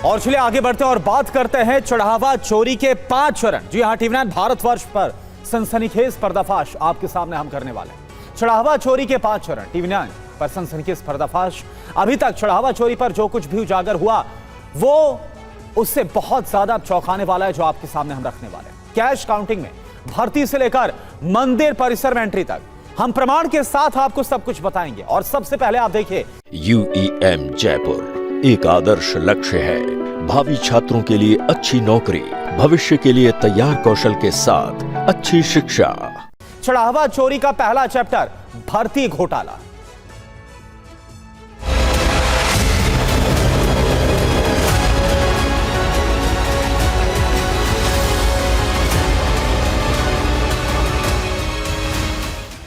और चलिए आगे बढ़ते हैं और बात करते हैं चढ़ावा चोरी के 5 चरण। जी हां, टीवी 9 भारतवर्ष पर सनसनीखेज पर्दाफाश आपके सामने हम करने वाले हैं। चढ़ावा चोरी के 5 चरण, टीवी 9 पर सनसनीखेज पर्दाफाश। अभी तक चढ़ावा चोरी पर जो कुछ भी उजागर हुआ वो उससे बहुत ज्यादा चौंकाने वाला है जो आपके सामने हम रखने वाले हैं। कैश काउंटिंग में भर्ती से लेकर मंदिर परिसर में एंट्री तक हम प्रमाण के साथ आपको सब कुछ बताएंगे। और सबसे पहले आप देखिए, UEM जयपुर एक आदर्श लक्ष्य है। भावी छात्रों के लिए अच्छी नौकरी, भविष्य के लिए तैयार कौशल के साथ अच्छी शिक्षा। चढ़ावा चोरी का पहला चैप्टर, भर्ती घोटाला।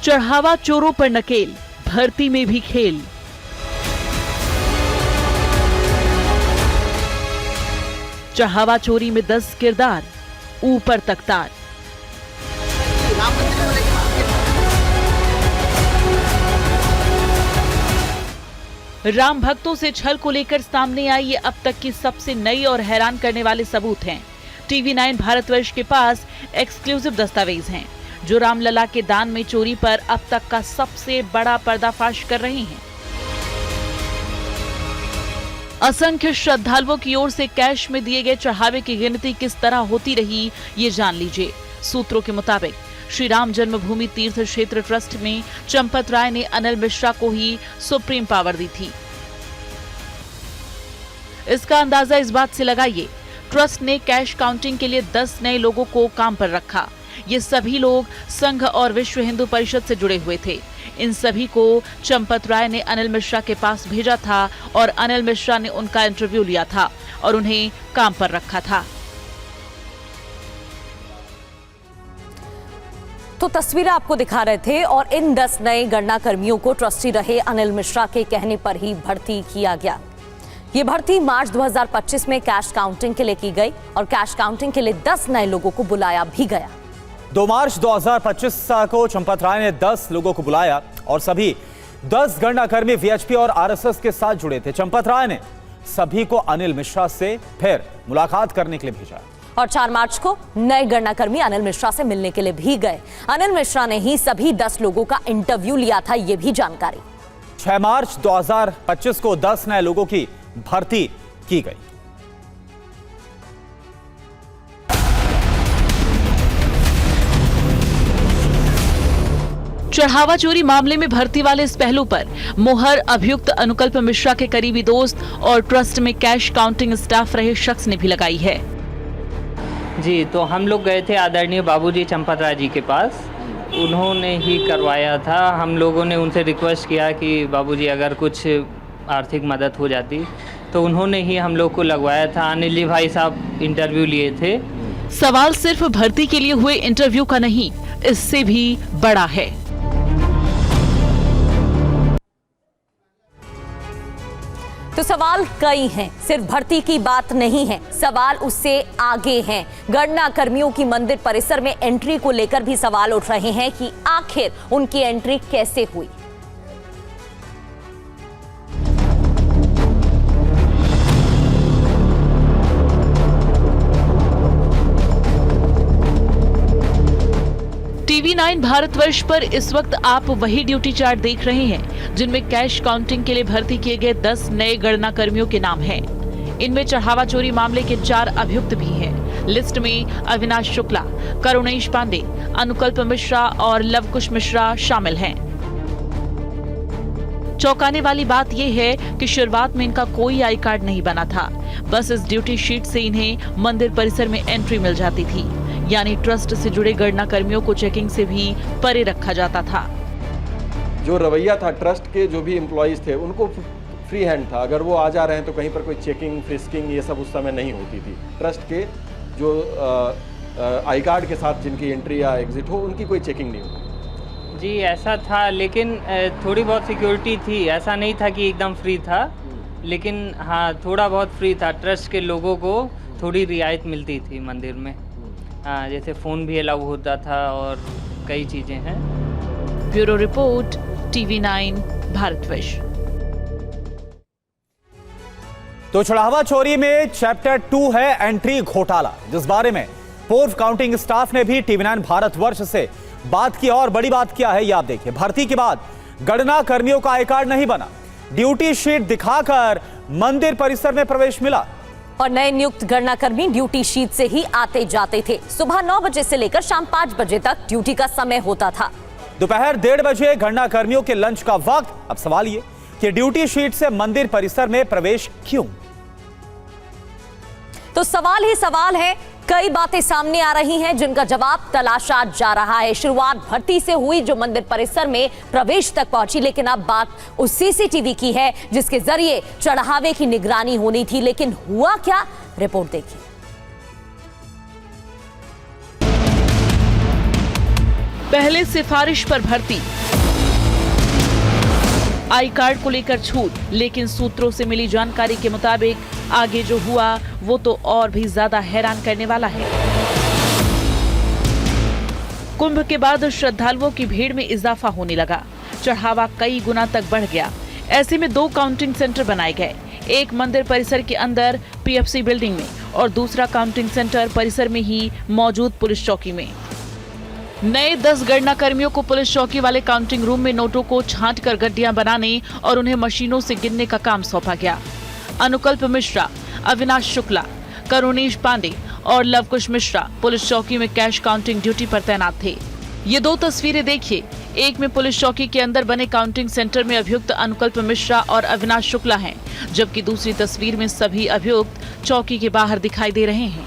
चढ़ावा चोरों पर नकेल, भर्ती में भी खेल। चढ़ावा चोरी में 10 किरदार, ऊपर तख्तार। राम भक्तों से छल को लेकर सामने आई ये अब तक की सबसे नई और हैरान करने वाले सबूत हैं। टीवी 9 भारतवर्ष के पास एक्सक्लूसिव दस्तावेज हैं जो रामलला के दान में चोरी पर अब तक का सबसे बड़ा पर्दाफाश कर रहे हैं। असंख्य श्रद्धालुओं की ओर से कैश में दिए गए चढ़ावे की गिनती किस तरह होती रही, ये जान लीजिए। सूत्रों के मुताबिक श्री राम जन्मभूमि तीर्थ क्षेत्र ट्रस्ट में चंपत राय ने अनिल मिश्रा को ही सुप्रीम पावर दी थी। इसका अंदाजा इस बात से लगाइए, ट्रस्ट ने कैश काउंटिंग के लिए 10 नए लोगों को काम पर रखा। ये सभी लोग संघ और विश्व हिंदू परिषद से जुड़े हुए थे। इन सभी को चंपत राय ने अनिल मिश्रा के पास भेजा था और अनिल मिश्रा ने उनका इंटरव्यू लिया था और उन्हें काम पर रखा था। तो तस्वीरें आपको दिखा रहे थे और इन 10 नए गणना कर्मियों को ट्रस्टी रहे अनिल मिश्रा के कहने पर ही भर्ती किया गया। ये भर्ती मार्च 2025 में कैश काउंटिंग के लिए की गई और कैश काउंटिंग के लिए 10 नए लोगों को बुलाया भी गया। 2 मार्च 2025 को चंपत राय ने 10 लोगों को बुलाया और सभी 10 गणना कर्मी वीएचपी और आरएसएस के साथ जुड़े थे। चंपत राय ने सभी को अनिल मिश्रा से फिर मुलाकात करने के लिए भेजा और 4 मार्च को नए गणना कर्मी अनिल मिश्रा से मिलने के लिए भी गए। अनिल मिश्रा ने ही सभी 10 लोगों का इंटरव्यू लिया था, ये भी जानकारी। 6 मार्च 2025 को 10 नए लोगों की भर्ती की गई। चढ़ावा चोरी मामले में भर्ती वाले इस पहलू पर मोहर अभियुक्त अनुकल्प मिश्रा के करीबी दोस्त और ट्रस्ट में कैश काउंटिंग स्टाफ रहे शख्स ने भी लगाई है। जी, तो हम लोग गए थे आदरणीय बाबूजी चंपत राय जी के पास। उन्होंने ही करवाया था। हम लोगों ने उनसे रिक्वेस्ट किया कि बाबूजी अगर कुछ आर्थिक मदद हो जाती, तो उन्होंने ही हम लोग को लगवाया था। अनिल जी भाई साहब इंटरव्यू लिए थे। सवाल सिर्फ भर्ती के लिए हुए इंटरव्यू का नहीं, इससे भी बड़ा है। तो सवाल कई हैं, सिर्फ भर्ती की बात नहीं है, सवाल उससे आगे हैं। गणना कर्मियों की मंदिर परिसर में एंट्री को लेकर भी सवाल उठ रहे हैं कि आखिर उनकी एंट्री कैसे हुई। टीवी 9 भारतवर्ष पर इस वक्त आप वही ड्यूटी चार्ट देख रहे हैं जिनमें कैश काउंटिंग के लिए भर्ती किए गए 10 नए गणना कर्मियों के नाम हैं। इनमें चढ़ावा चोरी मामले के 4 अभियुक्त भी हैं। लिस्ट में अविनाश शुक्ला, करुणेश पांडे, अनुकल्प मिश्रा और लवकुश मिश्रा शामिल हैं। चौंकाने वाली बात यह है कि शुरुआत में इनका कोई आई कार्ड नहीं बना था, बस इस ड्यूटी शीट से इन्हें मंदिर परिसर में एंट्री मिल जाती थी। यानी ट्रस्ट से जुड़े गणना कर्मियों को चेकिंग से भी परे रखा जाता था। जो रवैया था ट्रस्ट के जो भी एम्प्लॉइज थे उनको फ्री हैंड था। अगर वो आ जा रहे हैं तो कहीं पर कोई चेकिंग फ्रिस्किंग ये सब उस समय नहीं होती थी। ट्रस्ट के जो आई कार्ड के साथ जिनकी एंट्री या एग्जिट हो उनकी कोई चेकिंग नहीं होती। जी ऐसा था, लेकिन थोड़ी बहुत सिक्योरिटी थी। ऐसा नहीं था कि एकदम फ्री था, लेकिन हाँ थोड़ा बहुत फ्री था। ट्रस्ट के लोगों को थोड़ी रियायत मिलती थी मंदिर में। हाँ, जैसे फ़ोन भी अलाउ होता था और कई चीज़ें हैं। Bureau report, TV 9 Bharatvarsh. तो चढ़ावा चोरी में चैप्टर 2 है एंट्री घोटाला, जिस बारे में पूर्व काउंटिंग स्टाफ ने भी टीवी9 भारतवर्ष से बात की। और बड़ी बात क्या है ये आप देखिए। भर्ती के बाद गणना कर्मियों का आई कार्ड नहीं बना, ड्यूटी शीट दिखाकर मंदिर परिसर में प्रवेश मिला। और नए नियुक्त गणना कर्मी ड्यूटी शीट से ही आते जाते थे। सुबह 9 बजे से लेकर शाम 5 बजे तक ड्यूटी का समय होता था। दोपहर 1:30 बजे गणना कर्मियों के लंच का वक्त। अब सवाल ये कि ड्यूटी शीट से मंदिर परिसर में प्रवेश क्यों? तो सवाल ही सवाल है। कई बातें सामने आ रही हैं जिनका जवाब तलाशा जा रहा है। शुरुआत भर्ती से हुई जो मंदिर परिसर में प्रवेश तक पहुंची, लेकिन अब बात उस सीसीटीवी की है जिसके जरिए चढ़ावे की निगरानी होनी थी। लेकिन हुआ क्या, रिपोर्ट देखिए। पहले सिफारिश पर भर्ती, आई कार्ड को लेकर छूट, लेकिन सूत्रों से मिली जानकारी के मुताबिक आगे जो हुआ वो तो और भी ज्यादा हैरान करने वाला है। कुंभ के बाद श्रद्धालुओं की भीड़ में इजाफा होने लगा, चढ़ावा कई गुना तक बढ़ गया। ऐसे में 2 काउंटिंग सेंटर बनाए गए, एक मंदिर परिसर के अंदर पीएफसी बिल्डिंग में और दूसरा काउंटिंग सेंटर परिसर में ही मौजूद पुलिस चौकी में। नए 10 गणना कर्मियों को पुलिस चौकी वाले काउंटिंग रूम में नोटों को छांटकर गड्डियां बनाने और उन्हें मशीनों से गिनने का काम सौंपा गया। अनुकल्प मिश्रा, अविनाश शुक्ला, करुणेश पांडे और लवकुश मिश्रा पुलिस चौकी में कैश काउंटिंग ड्यूटी पर तैनात थे। ये 2 तस्वीरें देखिए। एक में पुलिस चौकी के अंदर बने काउंटिंग सेंटर में अभियुक्त अनुकल्प मिश्रा और अविनाश शुक्ला हैं, जबकि दूसरी तस्वीर में सभी अभियुक्त चौकी के बाहर दिखाई दे रहे हैं।